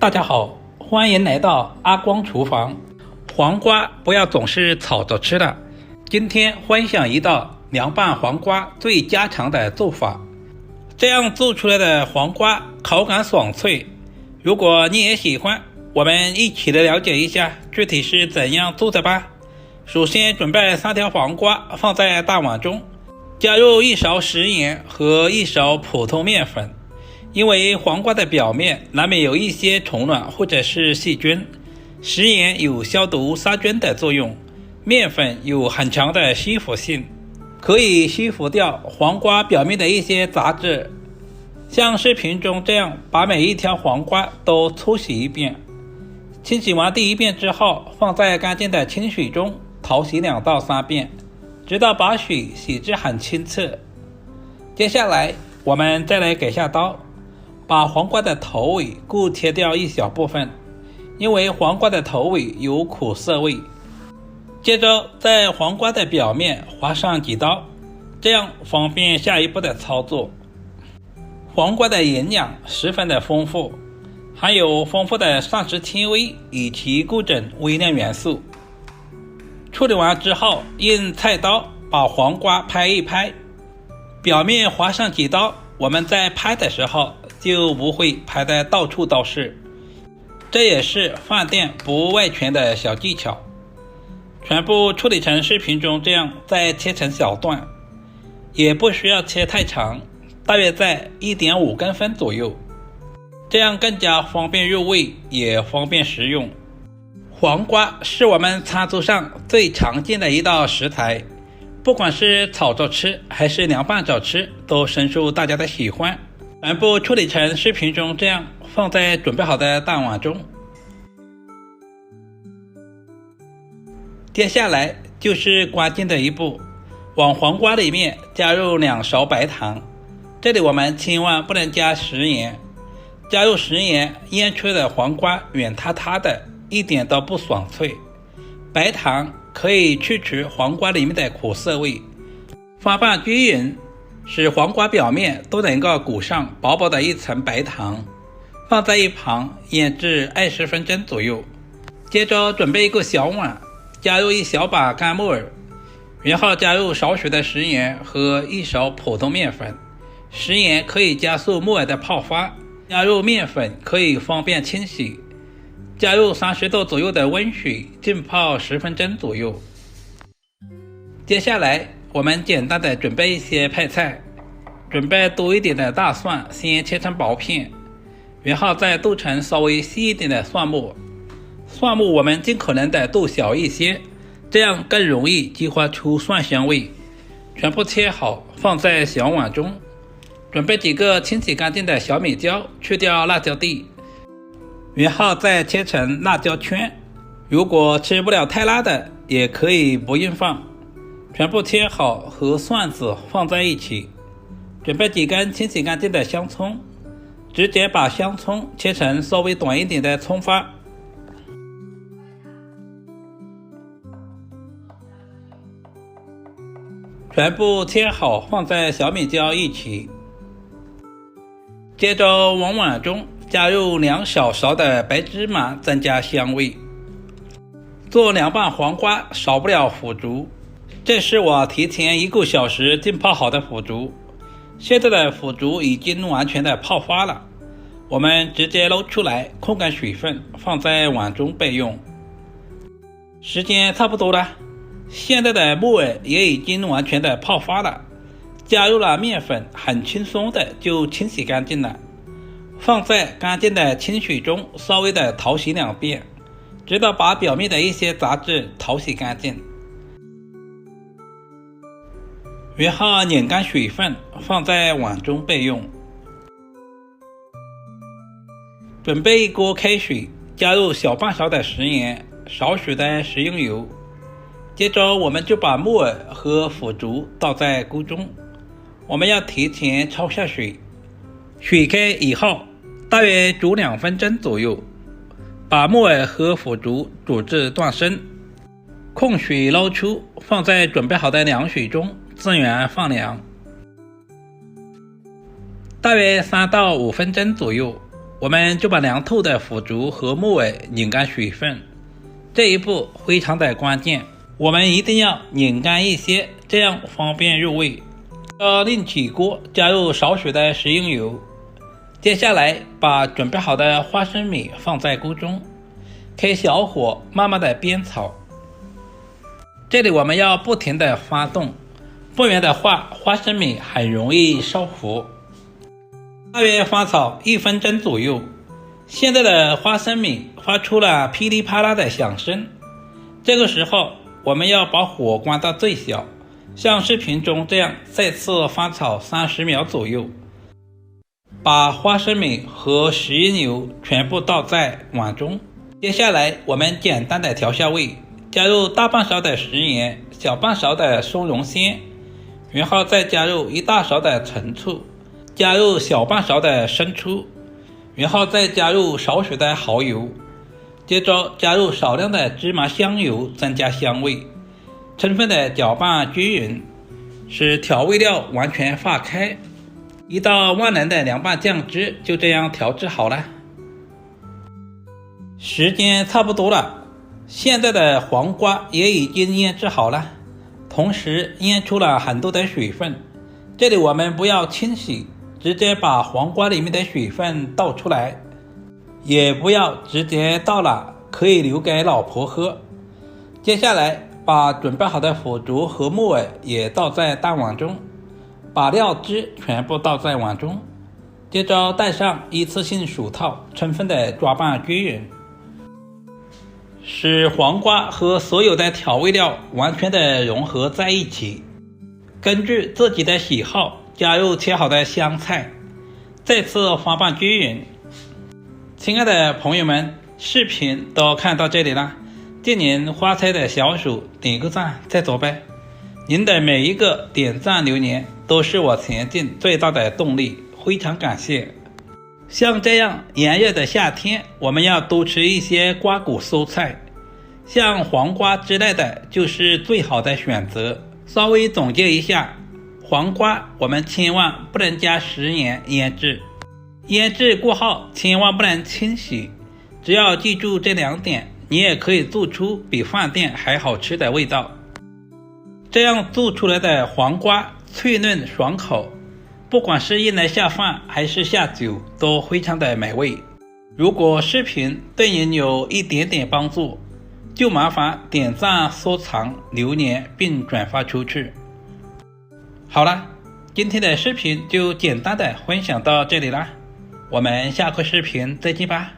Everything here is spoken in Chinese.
大家好，欢迎来到阿光厨房。黄瓜不要总是炒着吃的，今天分享一道凉拌黄瓜最家常的做法。这样做出来的黄瓜口感爽脆，如果你也喜欢，我们一起来了解一下具体是怎样做的吧。首先准备3条黄瓜放在大碗中，加入1勺食盐和1勺普通面粉。因为黄瓜的表面难免有一些虫卵或者是细菌，食盐有消毒杀菌的作用，面粉有很强的吸附性，可以吸附掉黄瓜表面的一些杂质。像视频中这样把每一条黄瓜都粗洗一遍，清洗完第1遍之后，放在干净的清水中淘洗2到3遍，直到把水洗至很清澈。接下来我们再来改下刀，把黄瓜的头尾各切掉一小部分，因为黄瓜的头尾有苦涩味。接着在黄瓜的表面划上几刀，这样方便下一步的操作。黄瓜的营养十分的丰富，含有丰富的膳食纤维以及各种微量元素。处理完之后，用菜刀把黄瓜拍一拍，表面划上几刀，我们在拍的时候就不会拍得到处都是，这也是饭店不外传的小技巧。全部处理成视频中这样，再切成小段，也不需要切太长，大约在1.5公分左右，这样更加方便入味，也方便食用。黄瓜是我们餐桌上最常见的一道食材，不管是炒着吃还是凉拌着吃，都深受大家的喜欢。全部处理成视频中这样，放在准备好的大碗中。接下来就是关键的一步，往黄瓜里面加入2勺白糖，这里我们千万不能加食盐，加入食盐腌出的黄瓜软塌塌的，一点都不爽脆。白糖可以去除黄瓜里面的苦涩味，翻拌均匀，使黄瓜表面都能够裹上薄薄的一层白糖，放在一旁腌制20分钟左右。接着准备一个小碗，加入1小把干木耳，然后加入少许的食盐和1勺普通面粉。食盐可以加速木耳的泡发，加入面粉可以方便清洗。加入30度左右的温水浸泡10分钟左右。接下来我们简单的准备一些配菜，准备多一点的大蒜，先切成薄片，然后再剁成稍微细一点的蒜末。蒜末我们尽可能的剁小一些，这样更容易激发出蒜香味。全部切好放在小碗中。准备几个清洗干净的小米椒，去掉辣椒蒂，然后再切成辣椒圈。如果吃不了太辣的，也可以不用放。全部切好和蒜子放在一起。准备几根清洗干净的香葱，直接把香葱切成稍微短一点的葱花。全部切好放在小米椒一起。接着往碗中加入2小勺的白芝麻，增加香味。做凉拌黄瓜少不了腐竹，这是我提前1个小时浸泡好的腐竹，现在的腐竹已经完全的泡发了，我们直接捞出来，控干水分，放在碗中备用。时间差不多了，现在的木耳也已经完全的泡发了，加入了面粉，很轻松的就清洗干净了，放在干净的清水中稍微的淘洗2遍，直到把表面的一些杂质淘洗干净。然后拧干水分，放在碗中备用。准备一锅开水，加入小半勺的食盐，少许的食用油。接着我们就把木耳和腐竹倒在锅中，我们要提前焯下水。水开以后，大约煮2分钟左右，把木耳和腐竹煮至断生，控水捞出，放在准备好的凉水中自然放凉。大约3到5分钟左右，我们就把凉透的腐竹和木耳拧干水分，这一步非常的关键，我们一定要拧干一些，这样方便入味。另起锅，加入少许的食用油，接下来把准备好的花生米放在锅中，开小火慢慢的煸炒。这里我们要不停的发动，不然的话花生米很容易烧糊。大约翻炒1分钟左右，现在的花生米发出了噼里啪啦的响声，这个时候我们要把火关到最小，像视频中这样再次翻炒30秒左右。把花生米和食用油全部倒在碗中，接下来我们简单的调下味，加入大半勺的食盐，小半勺的松茸鲜，然后再加入1大勺的陈醋，加入小半勺的生抽，然后再加入少许的蚝油，接着加入少量的芝麻香油增加香味，充分的搅拌均匀，使调味料完全化开。一道万能的凉拌酱汁就这样调制好了。时间差不多了，现在的黄瓜也已经腌制好了，同时腌出了很多的水分。这里我们不要清洗，直接把黄瓜里面的水分倒出来，也不要直接倒了，可以留给老婆喝。接下来把准备好的腐竹和木耳也倒在大碗中，把料汁全部倒在碗中，接着戴上一次性手套，充分的抓拌均匀，使黄瓜和所有的调味料完全的融合在一起。根据自己的喜好加入切好的香菜，再次翻拌均匀。亲爱的朋友们，视频都看到这里了，借您花菜的小手点个赞再走呗。您的每一个点赞留言都是我前进最大的动力，非常感谢。像这样炎热的夏天，我们要多吃一些瓜果蔬菜，像黄瓜之类的就是最好的选择。稍微总结一下，黄瓜我们千万不能加食盐腌制，腌制过后千万不能清洗，只要记住这2点，你也可以做出比饭店还好吃的味道。这样做出来的黄瓜脆嫩爽口，不管是用来下饭还是下酒都非常的美味。如果视频对您有一点点帮助，就麻烦点赞、收藏、留言并转发出去。好了，今天的视频就简单的分享到这里啦，我们下个视频再见吧。